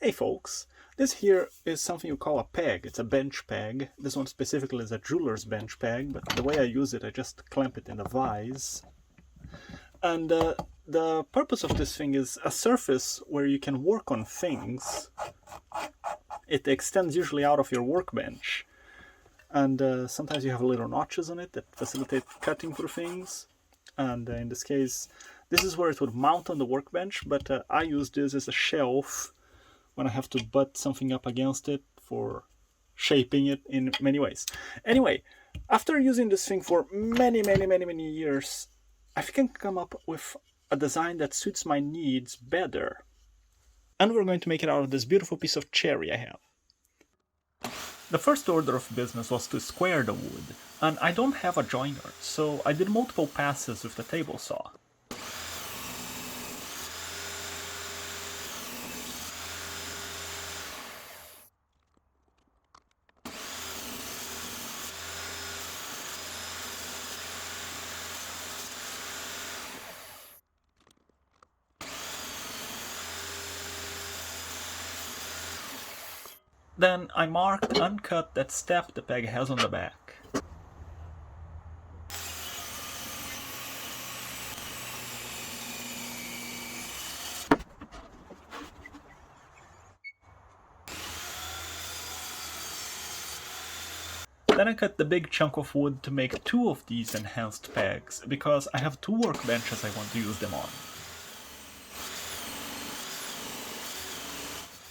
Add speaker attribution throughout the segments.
Speaker 1: Hey folks, this here is something you call a peg. It's a bench peg. This one specifically is a jeweler's bench peg, but the way I use it, I just clamp it in a vise. And the purpose of this thing is a surface where you can work on things. It extends usually out of your workbench. And sometimes you have little notches on it that facilitate cutting through things. And in this case, this is where it would mount on the workbench, but I use this as a shelf when I have to butt something up against it for shaping it in many ways. Anyway, after using this thing for many years, I think I can come up with a design that suits my needs better. And we're going to make it out of this beautiful piece of cherry I have. The first order of business was to square the wood, and I don't have a joiner, so I did multiple passes with the table saw. Then I marked and cut that step the peg has on the back. Then I cut the big chunk of wood to make two of these enhanced pegs, because I have two workbenches I want to use them on.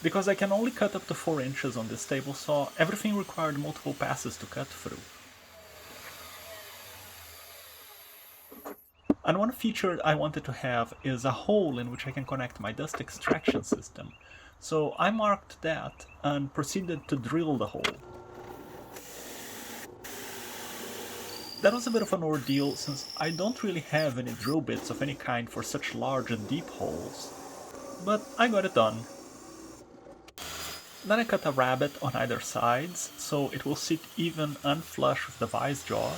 Speaker 1: Because I can only cut up to 4 inches on this table saw, everything required multiple passes to cut through. And one feature I wanted to have is a hole in which I can connect my dust extraction system. So I marked that and proceeded to drill the hole. That was a bit of an ordeal since I don't really have any drill bits of any kind for such large and deep holes. But I got it done. Then I cut a rabbet on either sides, so it will sit even and flush with the vise jaw.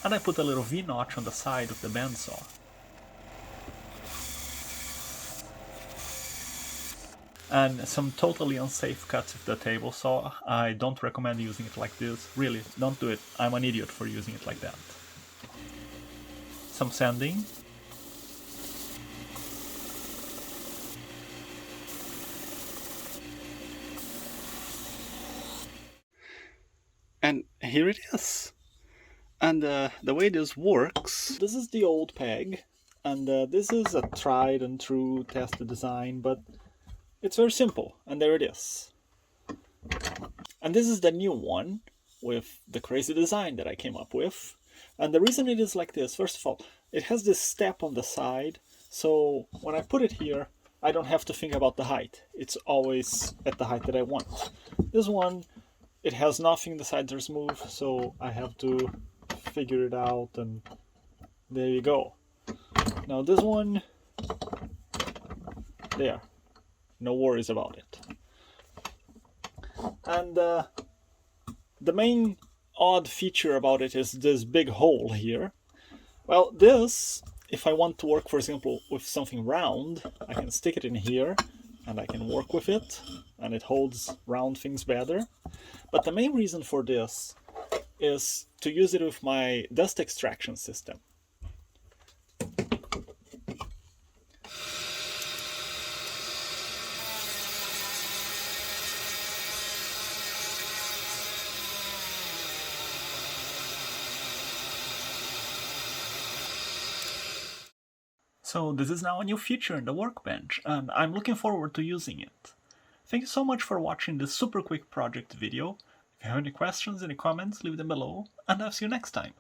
Speaker 1: And I put a little V-notch on the side of the bandsaw. And some totally unsafe cuts with the table saw. I don't recommend using it like this. Really, don't do it. I'm an idiot for using it like that. Some sanding. And here it is. And the way this works, this is the old peg, and this is a tried and true tested design, but it's very simple, and there it is. And this is the new one, with the crazy design that I came up with. And the reason it is like this, first of all, it has this step on the side, so when I put it here, I don't have to think about the height. It's always at the height that I want. This one, it has nothing, the sides are smooth, so I have to figure it out, and there you go. Now this one, there, no worries about it. And the main odd feature about it is this big hole here. Well, this, if I want to work, for example, with something round, I can stick it in here, and I can work with it, and it holds round things better. But the main reason for this is to use it with my dust extraction system. So this is now a new feature in the workbench, and I'm looking forward to using it. Thank you so much for watching this super quick project video. If you have any questions, any comments, leave them below, and I'll see you next time.